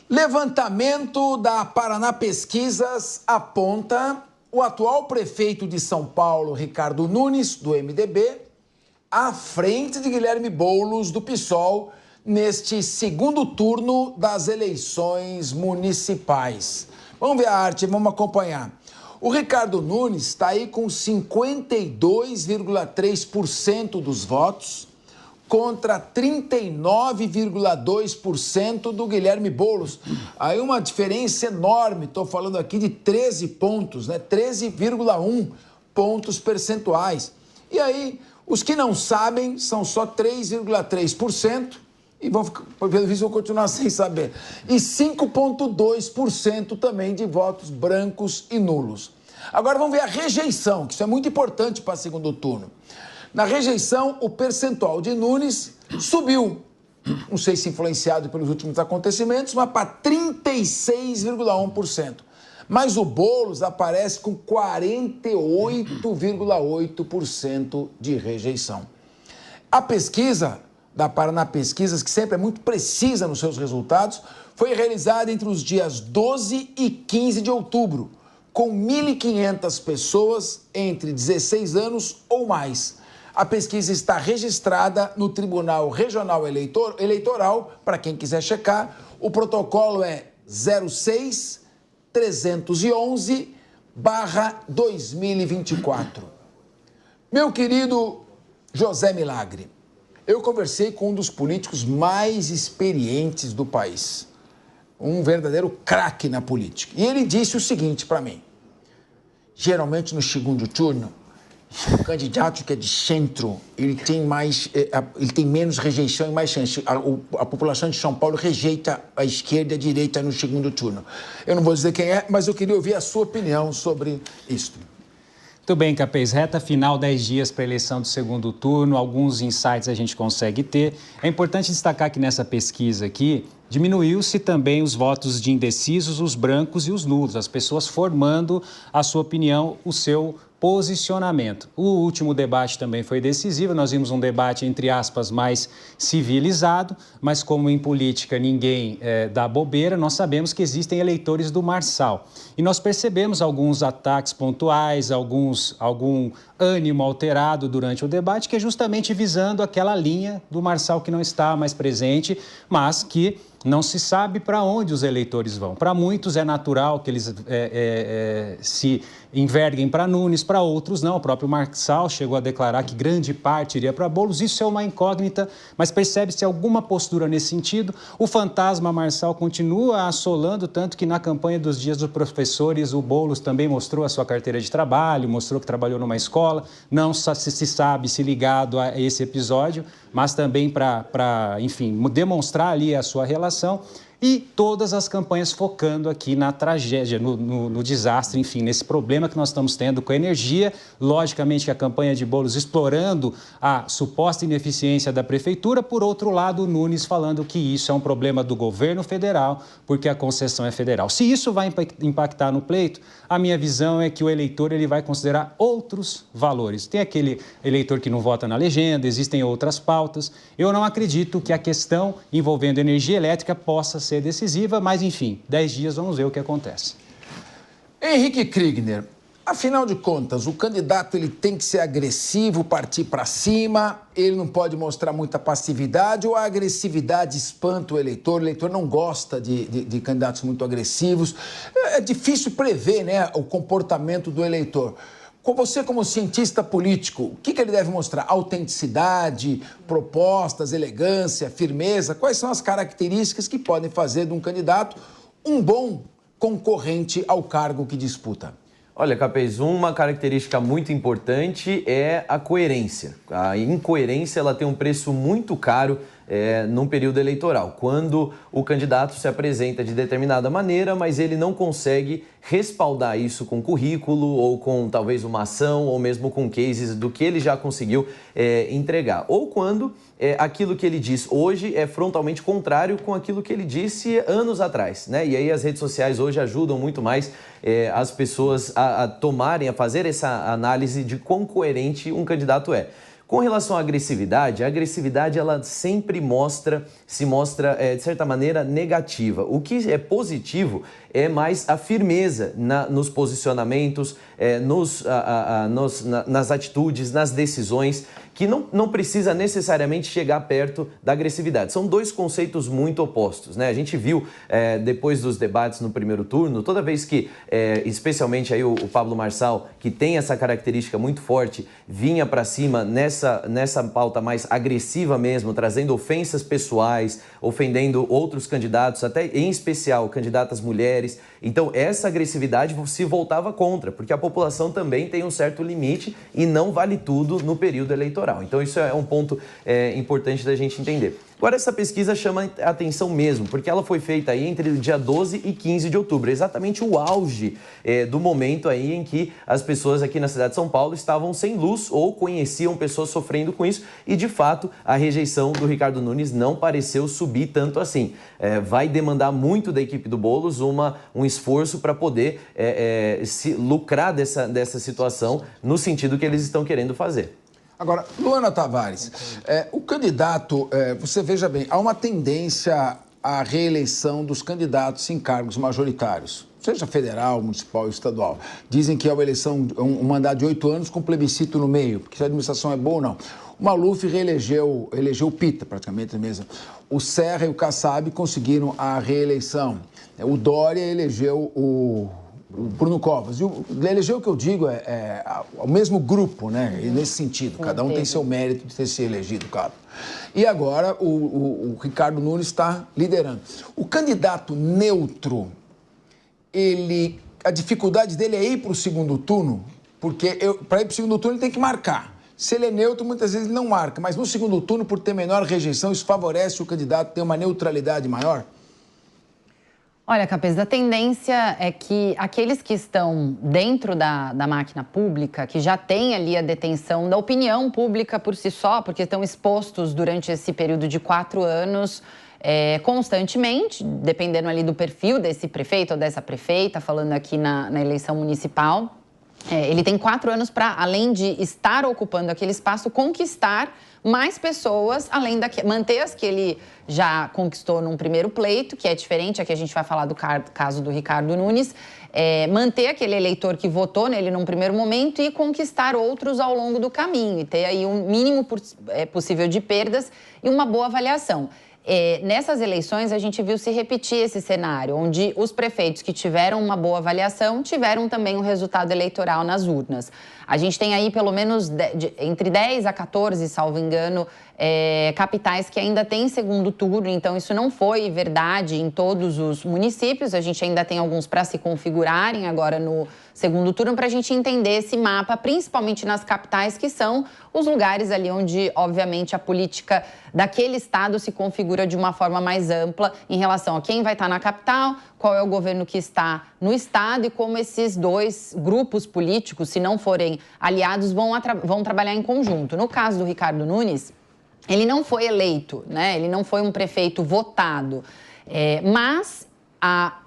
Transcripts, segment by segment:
Levantamento da Paraná Pesquisas aponta o atual prefeito de São Paulo, Ricardo Nunes, do MDB, à frente de Guilherme Boulos, do PSOL, neste segundo turno das eleições municipais. Vamos ver a arte, vamos acompanhar. O Ricardo Nunes está aí com 52,3% dos votos contra 39,2% do Guilherme Boulos. Aí uma diferença enorme, estou falando aqui de 13 pontos, né? 13,1 pontos percentuais. E aí, os que não sabem são só 3,3%. E pelo visto, vão continuar sem saber. E 5,2% também de votos brancos e nulos. Agora vamos ver a rejeição, que isso é muito importante para o segundo turno. Na rejeição, o percentual de Nunes subiu, não sei se influenciado pelos últimos acontecimentos, mas para 36,1%. Mas o Boulos aparece com 48,8% de rejeição. A pesquisa da Paraná Pesquisas, que sempre é muito precisa nos seus resultados, foi realizada entre os dias 12 e 15 de outubro, com 1.500 pessoas entre 16 anos ou mais. A pesquisa está registrada no Tribunal Regional Eleitoral, para quem quiser checar. O protocolo é 06311/2024. Meu querido José Milagre, eu conversei com um dos políticos mais experientes do país, um verdadeiro craque na política. E ele disse o seguinte para mim: geralmente no segundo turno, o candidato que é de centro, ele tem menos rejeição e mais chance. A população de São Paulo rejeita a esquerda e a direita no segundo turno. Eu não vou dizer quem é, mas eu queria ouvir a sua opinião sobre isso. Muito bem, Capês. Reta final, 10 dias para a eleição do segundo turno. Alguns insights a gente consegue ter. É importante destacar que nessa pesquisa aqui, diminuiu-se também os votos de indecisos, os brancos e os nulos. As pessoas formando a sua opinião, o seu posicionamento. O último debate também foi decisivo. Nós vimos um debate, entre aspas, mais civilizado, mas como em política ninguém dá bobeira, nós sabemos que existem eleitores do Marçal. E nós percebemos alguns ataques pontuais, algum ânimo alterado durante o debate, que é justamente visando aquela linha do Marçal que não está mais presente, mas que não se sabe para onde os eleitores vão. Para muitos é natural que eles se enverguem para Nunes, para outros não. O próprio Marçal chegou a declarar que grande parte iria para Boulos. Isso é uma incógnita, mas percebe-se alguma postura nesse sentido. O fantasma Marçal continua assolando, tanto que na campanha dos dias dos professores, o Boulos também mostrou a sua carteira de trabalho, mostrou que trabalhou numa escola, não se sabe se ligado a esse episódio, mas também para, enfim, demonstrar ali a sua relação. E todas as campanhas focando aqui na tragédia, no desastre, enfim, nesse problema que nós estamos tendo com a energia. Logicamente que a campanha de Boulos explorando a suposta ineficiência da prefeitura. Por outro lado, o Nunes falando que isso é um problema do governo federal, porque a concessão é federal. Se isso vai impactar no pleito, a minha visão é que o eleitor ele vai considerar outros valores. Tem aquele eleitor que não vota na legenda, existem outras pautas. Eu não acredito que a questão envolvendo energia elétrica possa ser decisiva, mas enfim, 10 dias vamos ver o que acontece. Henrique Kriegner, afinal de contas, o candidato ele tem que ser agressivo, partir para cima, ele não pode mostrar muita passividade ou a agressividade espanta o eleitor não gosta de candidatos muito agressivos. É difícil prever, né, o comportamento do eleitor. Você, como cientista político, o que ele deve mostrar? Autenticidade, propostas, elegância, firmeza? Quais são as características que podem fazer de um candidato um bom concorrente ao cargo que disputa? Olha, Capês, uma característica muito importante é a coerência. A incoerência ela tem um preço muito caro num período eleitoral, quando o candidato se apresenta de determinada maneira, mas ele não consegue respaldar isso com currículo ou com talvez uma ação ou mesmo com cases do que ele já conseguiu entregar. Ou quando aquilo que ele diz hoje é frontalmente contrário com aquilo que ele disse anos atrás, né? E aí as redes sociais hoje ajudam muito mais as pessoas a fazer essa análise de quão coerente um candidato é. Com relação à agressividade, a agressividade ela sempre se mostra de certa maneira negativa. O que é positivo é mais a firmeza nos posicionamentos, nas atitudes, nas decisões, que não precisa necessariamente chegar perto da agressividade. São dois conceitos muito opostos, né? A gente viu depois dos debates no primeiro turno, toda vez que, especialmente aí o Pablo Marçal, que tem essa característica muito forte, vinha para cima nessa pauta mais agressiva mesmo, trazendo ofensas pessoais, ofendendo outros candidatos, até em especial candidatas mulheres. Então essa agressividade se voltava contra, porque a população também tem um certo limite e não vale tudo no período eleitoral. Então isso é um ponto importante da gente entender. Agora, essa pesquisa chama a atenção mesmo, porque ela foi feita aí entre o dia 12 e 15 de outubro, exatamente o auge do momento aí em que as pessoas aqui na cidade de São Paulo estavam sem luz ou conheciam pessoas sofrendo com isso e, de fato, a rejeição do Ricardo Nunes não pareceu subir tanto assim. Vai demandar muito da equipe do Boulos um esforço para poder se lucrar dessa situação no sentido que eles estão querendo fazer. Agora, Luana Tavares, o candidato, você veja bem, há uma tendência à reeleição dos candidatos em cargos majoritários, seja federal, municipal ou estadual. Dizem que é uma eleição, um mandato de 8 anos com plebiscito no meio, porque se a administração é boa ou não. O Maluf elegeu o Pita, praticamente mesmo. O Serra e o Kassab conseguiram a reeleição. O Dória elegeu o Bruno Covas. E elegeu, o que eu digo, o mesmo grupo, né? E nesse sentido, cada um tem seu mérito de ter se elegido, claro. E agora o Ricardo Nunes está liderando. O candidato neutro, a dificuldade dele é ir para o segundo turno, porque para ir para o segundo turno ele tem que marcar. Se ele é neutro, muitas vezes ele não marca, mas no segundo turno, por ter menor rejeição, isso favorece o candidato ter uma neutralidade maior? Olha, Capês, a tendência é que aqueles que estão dentro da máquina pública, que já têm ali a detenção da opinião pública por si só, porque estão expostos durante esse período de 4 anos constantemente, dependendo ali do perfil desse prefeito ou dessa prefeita, falando aqui na eleição municipal, ele tem 4 anos para, além de estar ocupando aquele espaço, conquistar mais pessoas, além manter as que ele já conquistou num primeiro pleito, que é diferente, aqui a gente vai falar do caso do Ricardo Nunes, manter aquele eleitor que votou nele num primeiro momento e conquistar outros ao longo do caminho, e ter aí um mínimo possível de perdas e uma boa avaliação. Nessas eleições, a gente viu se repetir esse cenário, onde os prefeitos que tiveram uma boa avaliação tiveram também um resultado eleitoral nas urnas. A gente tem aí pelo menos entre 10 a 14, salvo engano, capitais que ainda têm segundo turno, então isso não foi verdade em todos os municípios, a gente ainda tem alguns para se configurarem agora no segundo turno, para a gente entender esse mapa, principalmente nas capitais, que são os lugares ali onde, obviamente, a política daquele estado se configura de uma forma mais ampla em relação a quem vai estar na capital, qual é o governo que está no estado e como esses dois grupos políticos, se não forem aliados, vão trabalhar em conjunto. No caso do Ricardo Nunes, ele não foi eleito, né? Ele não foi um prefeito votado, mas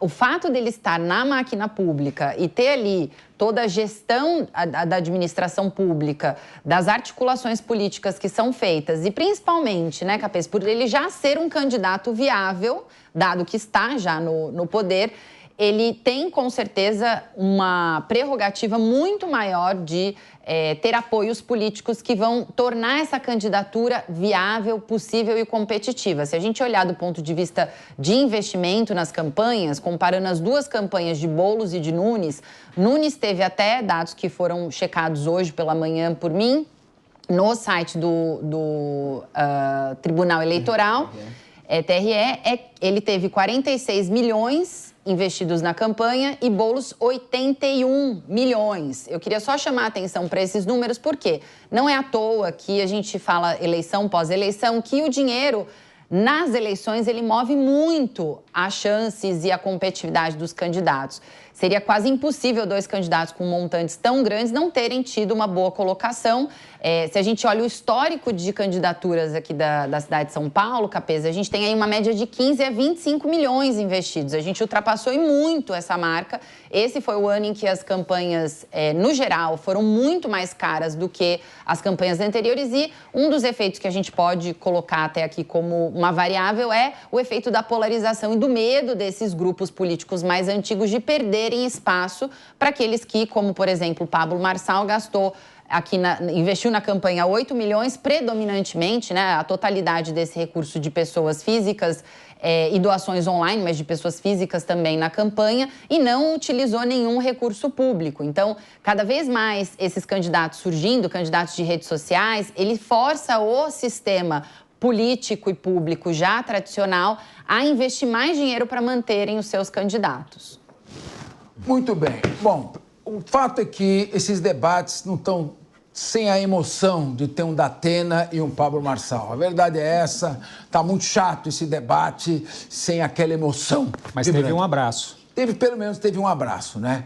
o fato dele estar na máquina pública e ter ali toda a gestão da administração pública, das articulações políticas que são feitas e principalmente, né, Capês, por ele já ser um candidato viável, dado que está já no poder, ele tem com certeza uma prerrogativa muito maior de ter apoios políticos que vão tornar essa candidatura viável, possível e competitiva. Se a gente olhar do ponto de vista de investimento nas campanhas, comparando as duas campanhas de Boulos e de Nunes, Nunes teve até dados que foram checados hoje pela manhã por mim, no site do Tribunal Eleitoral, TRE, ele teve 46 milhões investidos na campanha e Boulos 81 milhões. Eu queria só chamar a atenção para esses números, porque não é à toa que a gente fala eleição pós-eleição, que o dinheiro nas eleições ele move muito as chances e a competitividade dos candidatos. Seria quase impossível 2 candidatos com montantes tão grandes não terem tido uma boa colocação. Se a gente olha o histórico de candidaturas aqui da cidade de São Paulo, Capeza, a gente tem aí uma média de 15 a 25 milhões investidos. A gente ultrapassou muito essa marca. Esse foi o ano em que as campanhas, no geral, foram muito mais caras do que as campanhas anteriores. E um dos efeitos que a gente pode colocar até aqui como uma variável é o efeito da polarização e do medo desses grupos políticos mais antigos de perderem espaço para aqueles que, como por exemplo, Pablo Marçal investiu na campanha 8 milhões, predominantemente, né, a totalidade desse recurso de pessoas físicas e doações online, mas de pessoas físicas também na campanha, e não utilizou nenhum recurso público. Então, cada vez mais esses candidatos surgindo, candidatos de redes sociais, ele força o sistema político e público já tradicional a investir mais dinheiro para manterem os seus candidatos. Muito bem. Bom, o fato é que esses debates não estão sem a emoção de ter um Datena e um Pablo Marçal. A verdade é essa, tá muito chato esse debate sem aquela emoção. Mas teve um abraço. Pelo menos teve um abraço, né?